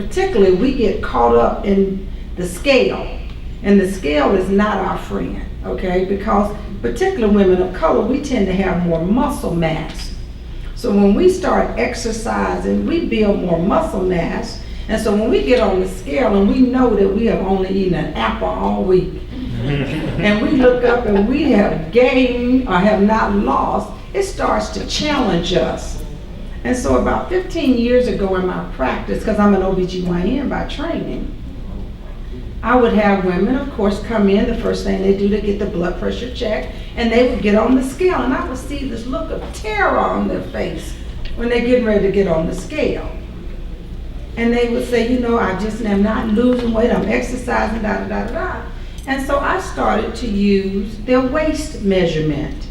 particularly, we get caught up in the scale, and the scale is not our friend, okay? Because particularly women of color, we tend to have more muscle mass. So when we start exercising, we build more muscle mass. And so when we get on the scale and we know that we have only eaten an apple all week, and we look up and we have gained or have not lost, it starts to challenge us. And so about 15 years ago in my practice, because I'm an OBGYN by training, I would have women, of course, come in. The first thing they do, they get the blood pressure checked, and they would get on the scale, and I would see this look of terror on their face when they're getting ready to get on the scale. And they would say, you know, I just am not losing weight, I'm exercising, da da da da da. And so I started to use their waist measurement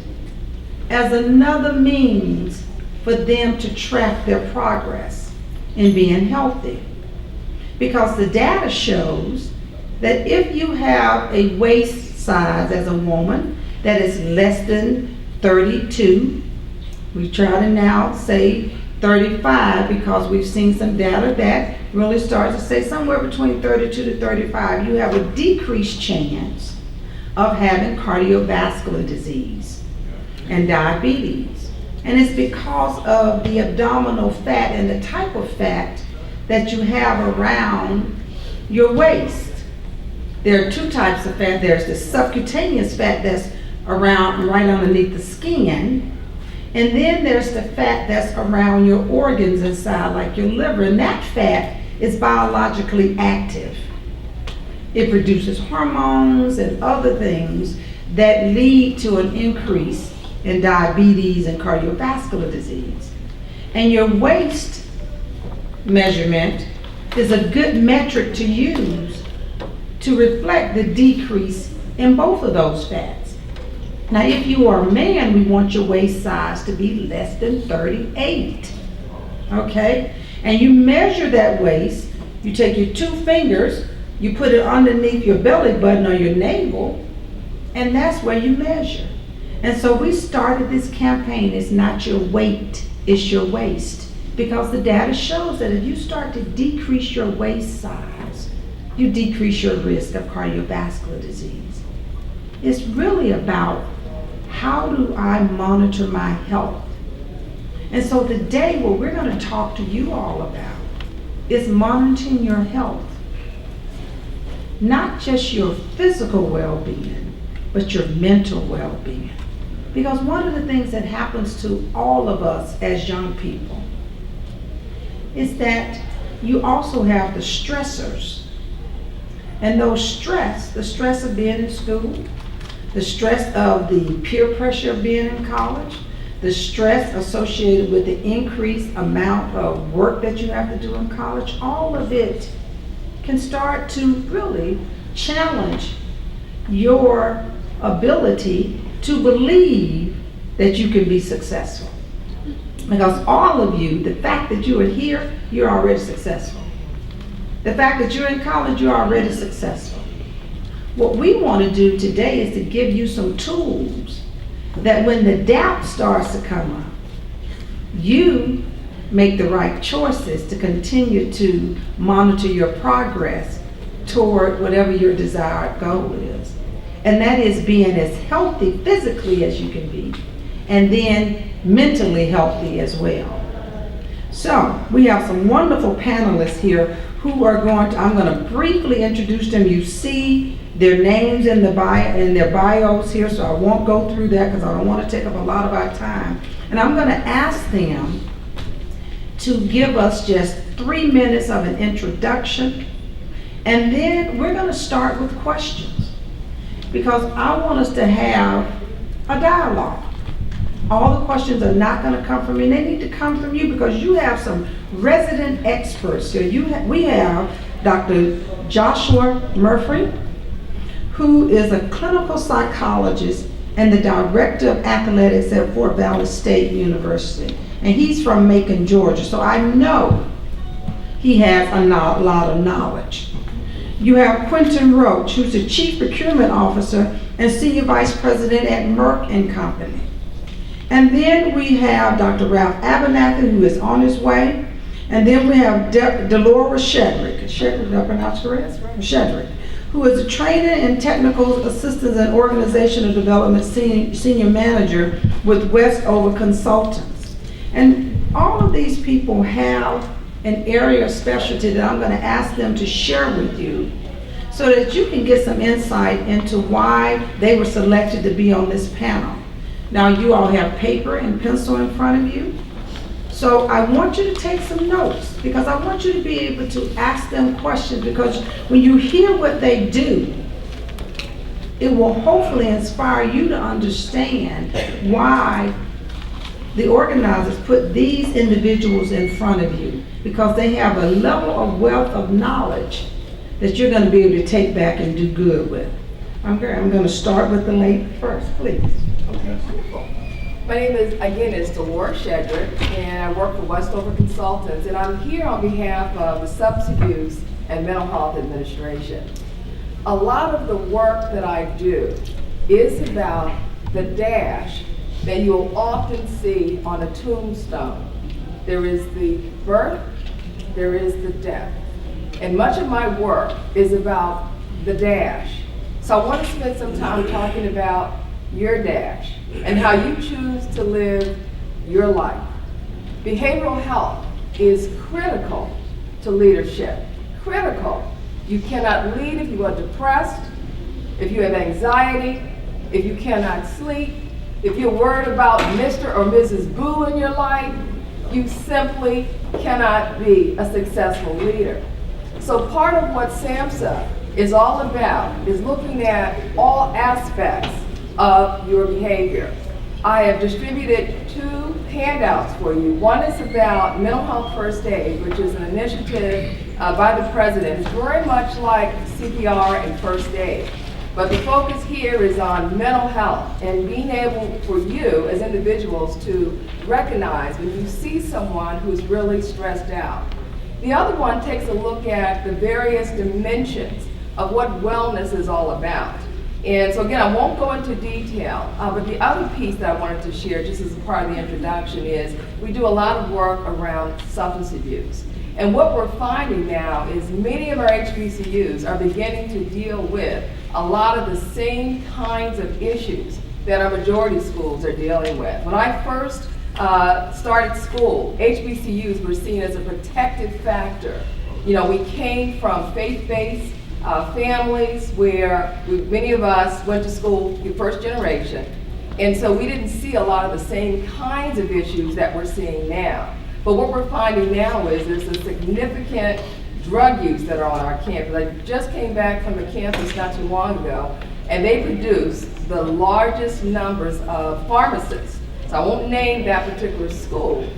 as another means for them to track their progress in being healthy. Because the data shows that if you have a waist size as a woman that is less than 32, we try to now say 35 because we've seen some data that really starts to say somewhere between 32 to 35, you have a decreased chance of having cardiovascular disease and diabetes. And it's because of the abdominal fat and the type of fat that you have around your waist. There are two types of fat. There's the subcutaneous fat that's around right underneath the skin, and then there's the fat that's around your organs inside, like your liver, and that fat is biologically active. It produces hormones and other things that lead to an increase in diabetes and cardiovascular disease. And your waist measurement is a good metric to use to reflect the decrease in both of those fats. Now, if you are a man, we want your waist size to be less than 38, okay? And you measure that waist, you take your two fingers, you put it underneath your belly button or your navel, and that's where you measure. And so we started this campaign, it's not your weight, it's your waist. Because the data shows that if you start to decrease your waist size, you decrease your risk of cardiovascular disease. It's really about how do I monitor my health? And so today what we're going to talk to you all about is monitoring your health. Not just your physical well-being, but your mental well-being. Because one of the things that happens to all of us as young people is that you also have the stressors. And those the stress of being in school, the stress of the peer pressure of being in college, the stress associated with the increased amount of work that you have to do in college, all of it can start to really challenge your ability to believe that you can be successful. Because all of you, the fact that you are here, you're already successful. The fact that you're in college, you're already successful. What we want to do today is to give you some tools that when the doubt starts to come up, you make the right choices to continue to monitor your progress toward whatever your desired goal is. And that is being as healthy physically as you can be, and then mentally healthy as well. So we have some wonderful panelists here who are I'm going to briefly introduce them. You see their names in their bios here, so I won't go through that because I don't want to take up a lot of our time. And I'm going to ask them to give us just 3 minutes of an introduction, and then we're going to start with questions because I want us to have a dialogue. All the questions are not going to come from me. They need to come from you because you have some resident experts here. We have Dr. Joshua Murphy, who is a clinical psychologist and the director of athletics at Fort Valley State University. And he's from Macon, Georgia, so I know he has a lot of knowledge. You have Quentin Roach, who's the Chief Procurement Officer and Senior Vice President at Merck & Company. And then we have Dr. Ralph Abernathy, who is on his way, And then we have Delora Shedrick. Is Shedrick, did I pronounce correct? That's right. Shedrick, who is a trainer in technical assistance and organizational development senior manager with Westover Consultants. And all of these people have an area of specialty that I'm going to ask them to share with you so that you can get some insight into why they were selected to be on this panel. Now, you all have paper and pencil in front of you. So I want you to take some notes because I want you to be able to ask them questions, because when you hear what they do, it will hopefully inspire you to understand why the organizers put these individuals in front of you, because they have a level of wealth of knowledge that you're going to be able to take back and do good with. I'm going to start with the lady first, please. Okay. My name is Delora Shedrick, and I work for Westover Consultants, and I'm here on behalf of the Substance Abuse and Mental Health Administration. A lot of the work that I do is about the dash that you'll often see on a tombstone. There is the birth, there is the death. And much of my work is about the dash. So I want to spend some time talking about your dash and how you choose to live your life. Behavioral health is critical to leadership, critical. You cannot lead if you are depressed, if you have anxiety, if you cannot sleep, if you're worried about Mr. or Mrs. Boo in your life. You simply cannot be a successful leader. So part of what SAMHSA is all about is looking at all aspects of your behavior. I have distributed 2 handouts for you. One is about mental health first aid, which is an initiative by the president. It's very much like CPR and first aid. But the focus here is on mental health and being able for you as individuals to recognize when you see someone who's really stressed out. The other one takes a look at the various dimensions of what wellness is all about. And so again, I won't go into detail, but the other piece that I wanted to share, just as a part of the introduction, is we do a lot of work around substance abuse. And what we're finding now is many of our HBCUs are beginning to deal with a lot of the same kinds of issues that our majority schools are dealing with. When I first started school, HBCUs were seen as a protective factor. You know, we came from faith-based families where many of us went to school the first generation, and so we didn't see a lot of the same kinds of issues that we're seeing now. But what we're finding now is there's a significant drug use that are on our campus. I just came back from a campus not too long ago, and they produce the largest numbers of pharmacists. So I won't name that particular school.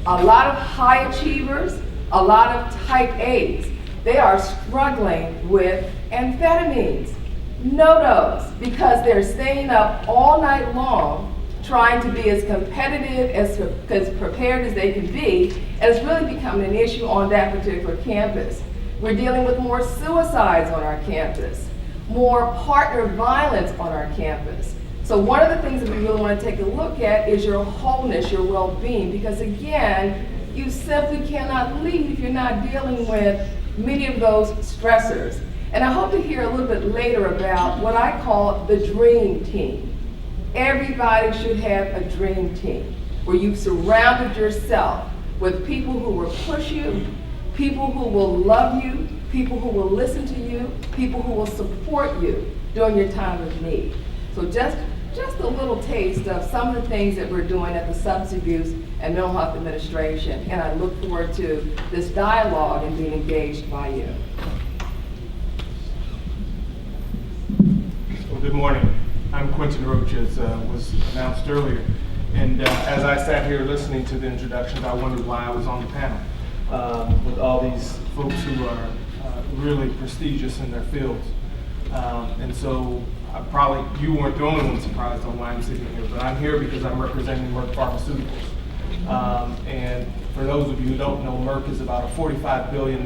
A lot of high achievers, a lot of type A's. They are struggling with amphetamines, NODOs, because they're staying up all night long trying to be as competitive, as prepared as they can be, and it's really becoming an issue on that particular campus. We're dealing with more suicides on our campus, more partner violence on our campus. So one of the things that we really want to take a look at is your wholeness, your well-being, because again, you simply cannot lead if you're not dealing with many of those stressors. And I hope to hear a little bit later about what I call the dream team. Everybody should have a dream team where you've surrounded yourself with people who will push you, people who will love you, people who will listen to you, people who will support you during your time of need. So just a little taste of some of the things that we're doing at the Substance Abuse and Mental Health Administration, and I look forward to this dialogue and being engaged by you. Well, good morning. I'm Quentin Roach, as was announced earlier. And as I sat here listening to the introductions, I wondered why I was on the panel with all these folks who are really prestigious in their fields. And so you weren't the only one surprised on why I'm sitting here, but I'm here because I'm representing Merck Pharmaceuticals. And for those of you who don't know, Merck is about a $45 billion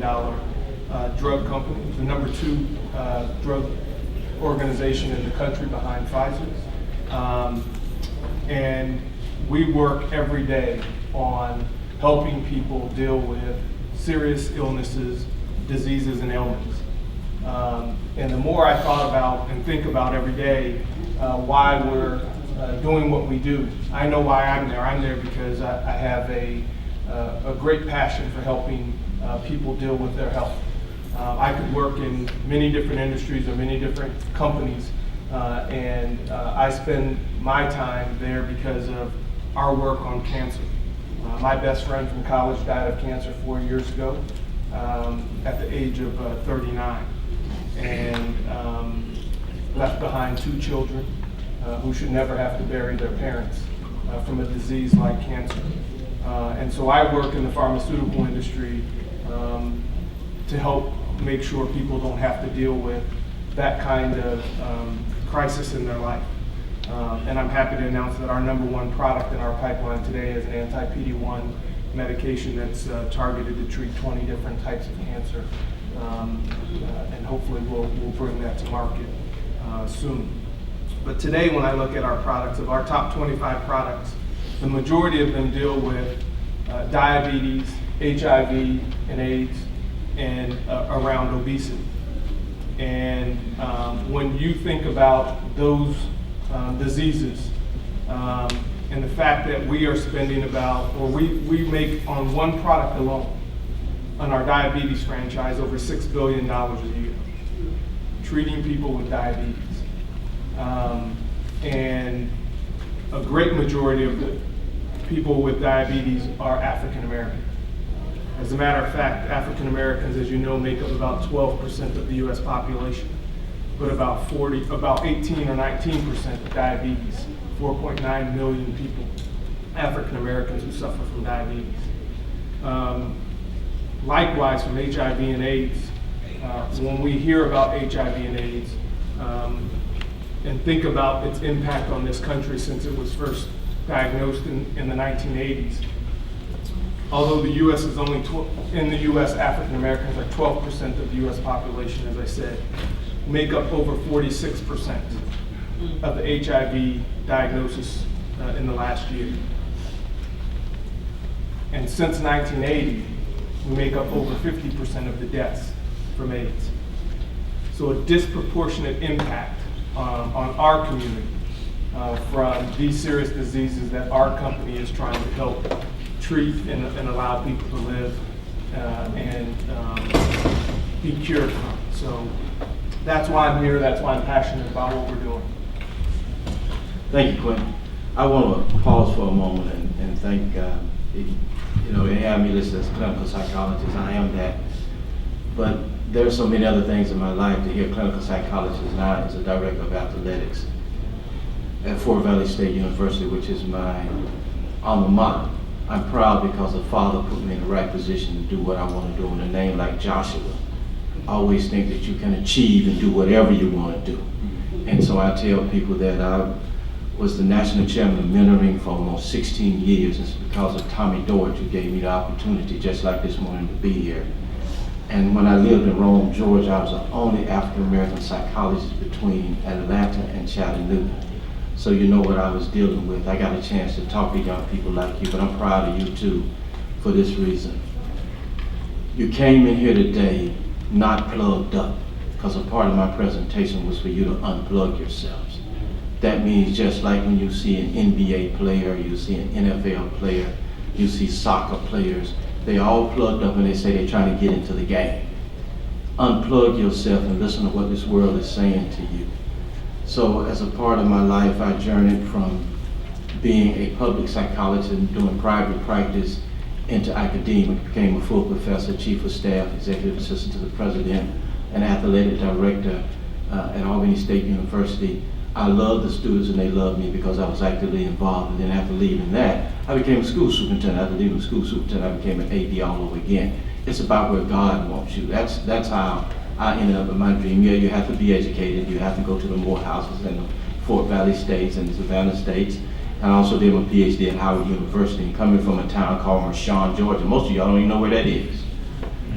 drug company, the number 2 drug organization in the country behind Pfizer. And we work every day on helping people deal with serious illnesses, diseases, and ailments. And the more I thought about and think about every day why we're doing what we do, I know why I'm there. I'm there because I have a great passion for helping people deal with their health. I could work in many different industries or many different companies, and I spend my time there because of our work on cancer. My best friend from college died of cancer 4 years ago at the age of 39, and left behind 2 children who should never have to bury their parents from a disease like cancer. And so I work in the pharmaceutical industry to help make sure people don't have to deal with that kind of crisis in their life. And I'm happy to announce that our #1 product in our pipeline today is an anti-PD-1 medication that's targeted to treat 20 different types of cancer. And hopefully we'll bring that to market soon. But today when I look at our products, of our top 25 products, the majority of them deal with diabetes, HIV, and AIDS, and around obesity. And when you think about those diseases, and the fact that we are spending about, or we make on one product alone, on our diabetes franchise, over $6 billion a year, treating people with diabetes. And a great majority of the people with diabetes are African American. As a matter of fact, African Americans, as you know, make up about 12% of the US population, but about 18 or 19% of diabetes, 4.9 million people, African Americans who suffer from diabetes. Likewise, from HIV and AIDS, when we hear about HIV and AIDS, and think about its impact on this country since it was first diagnosed in the 1980s. Although the U.S. is only, in the U.S. African Americans are 12% of the U.S. population, as I said, make up over 46% of the HIV diagnosis in the last year. And since 1980, we make up over 50% of the deaths from AIDS. So a disproportionate impact on our community from these serious diseases that our company is trying to help treat and allow people to live and be cured from. So that's why I'm here, that's why I'm passionate about what we're doing. Thank you, Quentin. I want to pause for a moment and thank, they have me listed as a clinical psychologist. I am that. But there are so many other things in my life. To hear clinical psychologist now as a director of athletics at Fort Valley State University, which is my alma mater. I'm proud because the Father put me in the right position to do what I want to do. And a name like Joshua, I always think that you can achieve and do whatever you want to do. And so I tell people that I was the national chairman of mentoring for almost 16 years. It's because of Tommy Dort who gave me the opportunity, just like this morning, to be here. And when I lived in Rome, Georgia, I was the only African-American psychologist between Atlanta and Chattanooga. So you know what I was dealing with. I got a chance to talk to young people like you, but I'm proud of you too for this reason. You came in here today not plugged up, because a part of my presentation was for you to unplug yourselves. That means just like when you see an NBA player, you see an NFL player, you see soccer players, they all plugged up and they say they're trying to get into the game. Unplug yourself and listen to what this world is saying to you. So as a part of my life, I journeyed from being a public psychologist and doing private practice into academia, became a full professor, chief of staff, executive assistant to the president, and athletic director at Albany State University. I loved the students and they loved me because I was actively involved. And then after leaving that, I became a school superintendent. After leaving school superintendent, I became an AD all over again. It's about where God wants you. That's how I ended up in my dream. Yeah, you have to be educated. You have to go to the Morehouses and the Fort Valley States and the Savannah States. And I also did my PhD at Howard University. And coming from a town called Mershon, Georgia. Most of y'all don't even know where that is.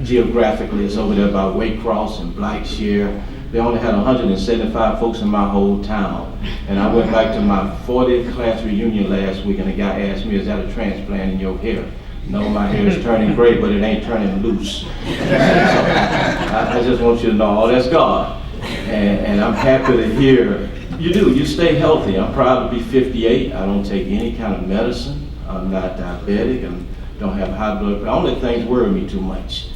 Geographically, it's over there by Waycross and Blackshear. They only had 175 folks in my whole town. And I went back to my 40th class reunion last week and a guy asked me, is that a transplant in your hair? No, my hair is turning gray, but it ain't turning loose. So, I just want you to know, oh, that's God. And I'm happy to hear you stay healthy. I'm proud to be 58. I don't take any kind of medicine. I'm not diabetic. I don't have high blood pressure. Only things worry me too much.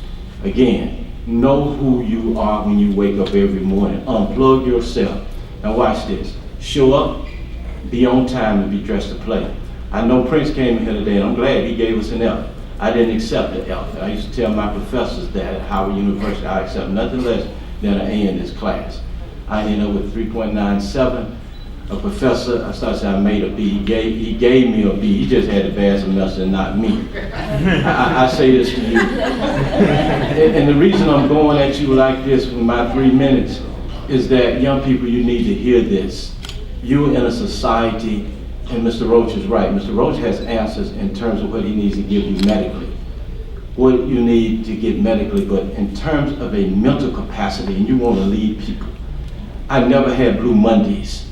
Again, know who you are when you wake up every morning. Unplug yourself. Now watch this. Show up, be on time, and be dressed to play. I know Prince came in here today, and I'm glad he gave us an F. I didn't accept the F. I used to tell my professors that at Howard University, I accept nothing less than an A in this class. I ended up with 3.97. A professor, I started saying I made a B. He gave me a B. He just had a bad semester and not me. I say this to you. And the reason I'm going at you like this with my 3 minutes is that young people, you need to hear this. You're in a society, and Mr. Roach is right. Mr. Roach has answers in terms of what he needs to give you medically, what you need to get medically, but in terms of a mental capacity, and you want to lead people. I never had Blue Mondays.